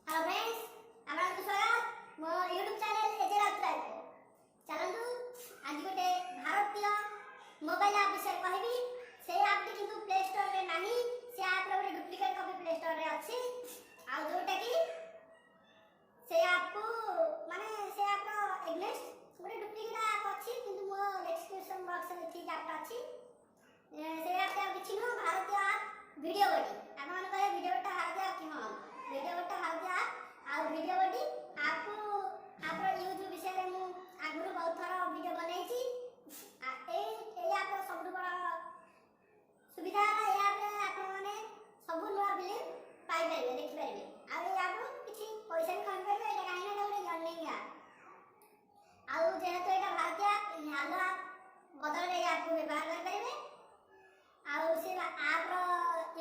Hello friends, आपको स्वागत मो YouTube चैनल एज राउतराय को। चलंतु आज गोटे भारतीय मोबाइल ऐप विषय कहबी। से ऐप टी किंतु प्ले स्टोर रे नाही, से ऐप रे गोटे डुप्लीकेट कॉपी प्ले स्टोर रे अछि। आ जोटा कि से ऐप को माने से ऐप रो एग्नेस्ट गोटे डुप्लीकेट ऐप अछि, किंतु मो डिस्क्रिप्शन बॉक्स रे ठीक ऐप अछि। से ऐप ता किछि न भारतीय ऐप वीडियो बडी। आप मन कहे वीडियो टा भारतीय ऐप कि हां वीडियो टा भारतीय ऐप आ वीडियो बडी आपको आपरो यूट्यूब विषय रे मु आगुरु बहुत थरा वीडियो बनाई छी। आ ए ऐप रो सब बड़ा सुविधा है। ऐप रे आप माने सब नवा फिल्म पाई पाइबे देखि पाइबे। आ ए ऐप रो किछि पैसा भी कम पाइबे। एटा काहे ना गोटे अर्निंग ऐप। आ जेहेतु एटा भारतीय ऐप हालो ऐप बदल रे ऐप को व्यवहार कर पाइबे। आ से ऐप रो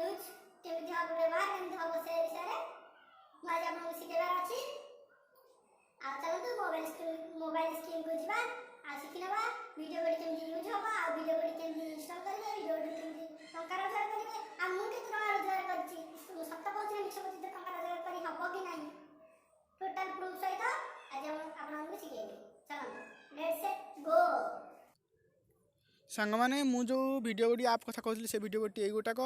यूज केमिति हम व्यवहार केमिति हम से विषय रे आज आपन सिखेबार अछि। आ चलतु मोबाइल स्क्रीन को जिबा आ सिखिनबा वीडियो बडी केमिति यूज होबा। आ वीडियो बडी केमिति इंस्टॉल करबे, वीडियो बडी केमिति टंका रोजगार करबे। आ मु केते टंका रोजगार करछि सत्ता पहुंचे मिछ पति टंका रोजगार करी हबो कि नाही टोटल प्रूफ सहित आज आपन को सिखेबे। चलंतु लेट्स सेट गो। सांग मैंने मु जो वीडियो बडी ऐप कथा कहली से वीडियो बडी एगोटाक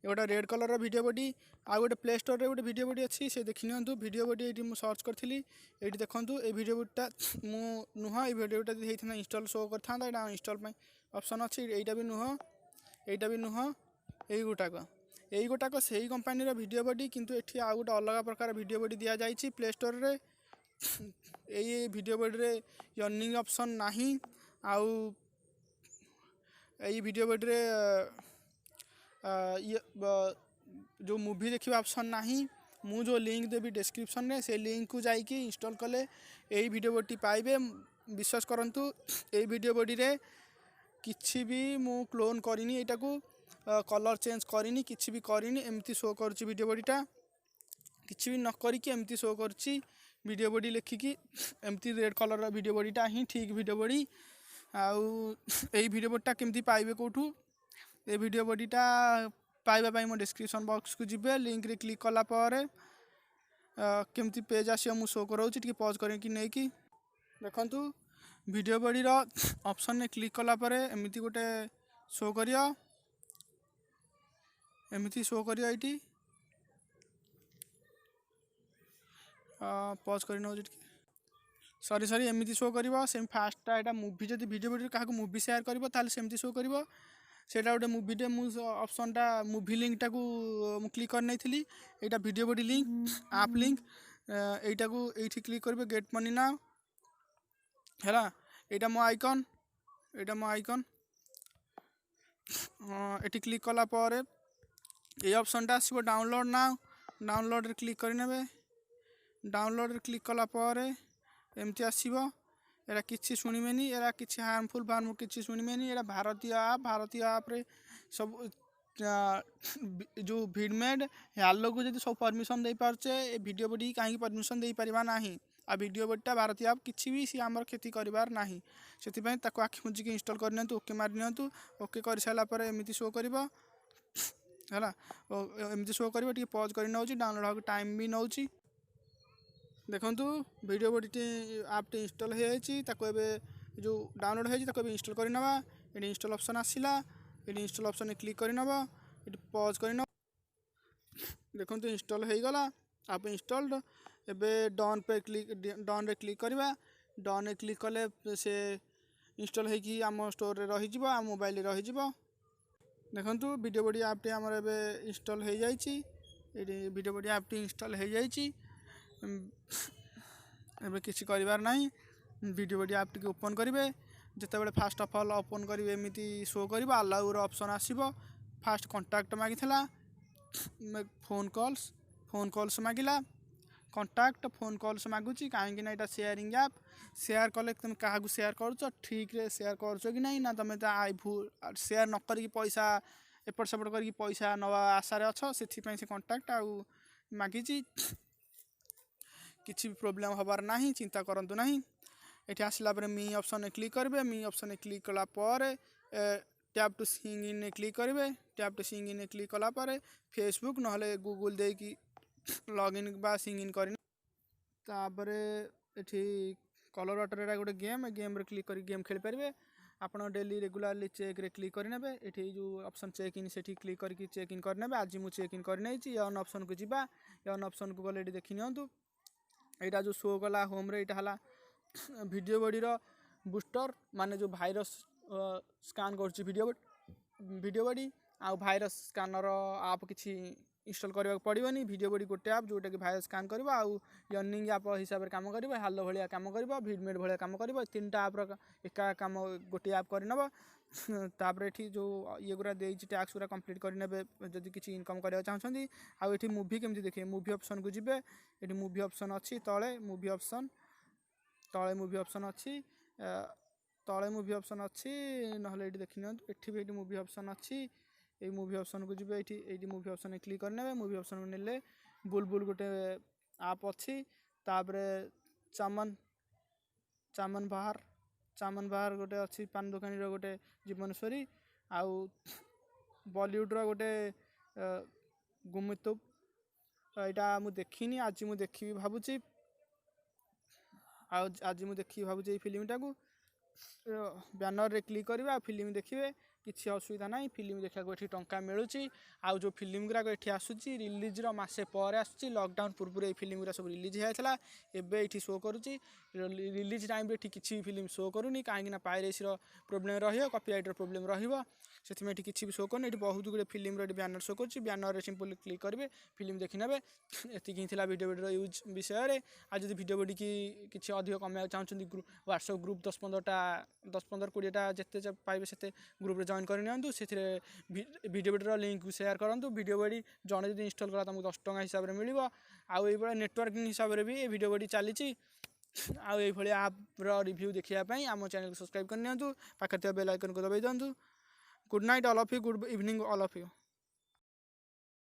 एगोटा रेड कलर वीडियो बडी आ गोटे प्ले स्टोर रे गोटे वीडियो बडी अच्छी से देखि नियंतु। वीडियो बडी एटी मु सर्च करथिली एटी देखंतु ए वीडियो बडीटा मु नुह ए वीडियो बडीटा हेइथना इंस्टॉल शो करथांदा। एटा इंस्टॉल पय ऑप्शन अछि। एटा भी नुह एई गोटाक सेही कंपनी रो वीडियो बडी, किंतु एठी आ गोटे अलग प्रकार वीडियो बडी दिया जाईछि प्ले स्टोर रे। एई वीडियो बडी रे अर्निंग ऑप्शन नाही। आउ यही वीडियो बडी रे जो मूवी देखिबा ऑप्शन नाही। मु जो लिंक देबी डिस्क्रिप्शन रे से लिंक को जाई कि इंस्टॉल कले यही वीडियो बडी पाइबे। विश्वास करंतु यही वीडियो बडी रे किछि भी मु क्लोन करिनी, एटा को कलर चेंज करिनी, किछि भी करिनी। एमती शो करछि वीडियो बडीटा किछि भी न करी कि एमती शो करछि वीडियो बडी लेखि कि एमती रेड कलर रो वीडियो बडीटा ही ठीक वीडियो बडी। आउ यही वीडियो बडीटा केमती पाइबे कोठू ए वीडियो बडीटा पाइबा पाई मो डिस्क्रिप्शन बॉक्स को जिबे। लिंक रे क्लिक कला पारे केमती पेज आसियो मु शो कराउछि। टिके पॉज करें कि नै कि देखंतु वीडियो बडी रो ऑप्शन ने क्लिक कला पारे एमिति गोटे शो करियो, एमिति शो करियो एटी पॉज करि नौ टिके सॉरी एमती शो करिवो। सेम फास्टा एटा मूवी जदि वीडियो बडी काहा को मूवी शेयर करिवो ताले सेमती शो करिवो। सेटा गोटे मूवी डे मु ऑप्शन टा मूवी लिंक टा को मु क्लिक कर नैथिली। एटा वीडियो बडी लिंक ऐप लिंक एटा को एठी क्लिक करबे गेट मनी नाउ हैला। एटा मो आइकन एठी क्लिक कला पारे ए ऑप्शन टा आसीबो डाउनलोड नाउ। डाउनलोड रे क्लिक करि नेबे। डाउनलोड रे क्लिक कला पारे एमती आसीबो। एरा किछि सुनिमेनी, एरा किछि हार्मफुल किछि सुनिमेनी। एरा भारतीय ऐप रे सब जो भिडमेड हालो को जदि सब परमिशन दे पारछे ए वीडियो बडी काहे परमिशन दे परिबा नाही। आ वीडियो बडीटा भारतीय ऐप किछि भी सी हमर खेती करिवार नाही। सेति पय ताको आखि मुजी के इंस्टॉल कर नियंतु, ओके मार नियंतु। ओके कर साला पर एमिति शो करिवो हैला। एमिति शो करिवो। टिके पॉज करि नउची, डाउनलोड हो टाइम भी नउची। देखंतु वीडियो बडी ऐप टे इंस्टॉल हो जाइछि। ताको एबे जो डाउनलोड हो जाइछि ताको एबे इंस्टॉल करि नबा। एडी इंस्टॉल ऑप्शन आसिला, एडी इंस्टॉल ऑप्शन ने क्लिक करि नबा। एडी पॉज करि न देखंतु इंस्टॉल हो गला ऐप इंस्टॉल्ड। एबे डन रे क्लिक करबा। डन रे क्लिक कले से इंस्टॉल हे कि हम स्टोर रे रहि जिवो, हम मोबाइल रे रहि जिवो। देखंतु वीडियो बडी ऐप टे हमर एबे इंस्टॉल हो जाइछि। एडी वीडियो बडी ऐप टे इंस्टॉल हो जाइछि। एबे किछि करिवार नाही। वीडियो बडी ऐप टिके ओपन करिवे। जते बेले फास्ट ऑफ ऑल ओपन करिवे एमिति शो करिवो। अलाउ रो ऑप्शन आसीबो। फास्ट कांटेक्ट मागिथला, फोन कॉल्स मागिला। कांटेक्ट फोन कॉल्स मागुची काहे कि ना एटा शेयरिंग ऐप। शेयर कले तुम काहा को शेयर करछो ठीक रे शेयर करछो कि नाही ना तमे त शेयर न करी पैसा एपट सेपट करी पैसा नवा आशा रे अछो। सेथि पय से कांटेक्ट आ मागिची किछि भी प्रॉब्लम हबार नाही, चिंता करंतु नाही। एठी आसला पर मी ऑप्शन ने क्लिक करबे। मी ऑप्शन ने क्लिक कला पर टैप टू सिंग इन ने क्लिक करबे। टैप टू सिंग इन ने क्लिक कला पर फेसबुक नहले गूगल दे कि लॉगिन बा सिंग इन करिन तापरे एठी कलर वाटर गोटे गेम रे क्लिक कर गेम खेल पारे। आप डेली रेगुलारली चेक रे क्लिक करने ये जो ऑप्शन चेक इन से क्लिक करके चेक इन करने। आज मुझे चेक इन करने ऑन ऑप्शन को जीवा ऑन ऑप्शन को गले देखी नियंतु यहाँ जो शो कला होम रे यहाँ वीडियो बॉडी बूस्टर माने जो भाइरस स्कान कर वीडियो बॉडी आ भाइरस स्कानर आप किसी इंस्टॉल करने पड़ोनी। वीडियो बॉडी गोटे आप जोटा कि भाइरस स्कान कर अर्निंग आप हिसाब से कम कर हालो भाया कम कर भिडमेड भाया कम कर 3टा आप एका कम गोटे आप करनब। तापर ये जो ये गुरा टैक्स गुरा कंप्लीट करने जदि किसी इनकम करने चाहते आउ ये मूवी केमती देखिए मूवी ऑप्शन को जीवे ये मूवी ऑप्शन अच्छी तले मूवी ऑप्शन अच्छी तले मूवी ऑप्शन अच्छी ना देखी ये मूवी ऑप्शन अच्छी ये मूवी ऑप्शन को जीवे ये मूवी ऑप्शन क्लिक करने मूवी ऑप्शन को नेले बुलबुल गोटे आप अच्छी तापरे चामन बाहर गोटे अच्छी पान दुकानी गोटे जीवनेश्वरी आउ बॉलीवुड गोटे गुमितुब यहाँ मुझे देखनी आज मुझे देखी भावुची आज मुझे देखी भावुची फिल्मटा को बैनर रे क्लिक करवा फिल्म देखिए किसी असुविधा ना फिल्म देखा ये टंका मिलूँ आउ जो फिल्म गुराक ये आसूसी रिलीज मसे पर आसूँ लॉकडाउन पूर्व ये फिल्म गुरा सब रिलीज होता है ये शो करुच्ची रिलीज टाइम रे किसी भी फिल्म शो करूनी कहीं पायरेसी प्रोब्लेम रॉपीराइट प्रोब्लेम रही किसी भी शो करनी बहुत गुड़े फिल्म बैनर शो कर बैनर सिंपल क्लिक करेंगे फिल्म देखी ने एतिक वीडियो बॉडी यूज विषय में। आज जो वीडियो बॉडी की किसी अधिक कमाया चाहते व्हाट्सएप ग्रुप 10-15-20टा जिते पाइबे से ग्रुप रे जॉइन करनी से वीडियो बॉडी लिंक शेयर करूँ। वीडियो बॉडी जड़े जो इंस्टॉल करा तुमको 10 टଙ୍କା हिसाब से मिल आउ ये नेटवर्किंग हिसाब से भी ये वीडियो बॉडी चली आउ ये आप्र रिव्यू देखापी आम चैनल को सब्सक्राइब करनी पाखे बेल आइकन को दबाई दिंतु। Good night all of you good evening all of you.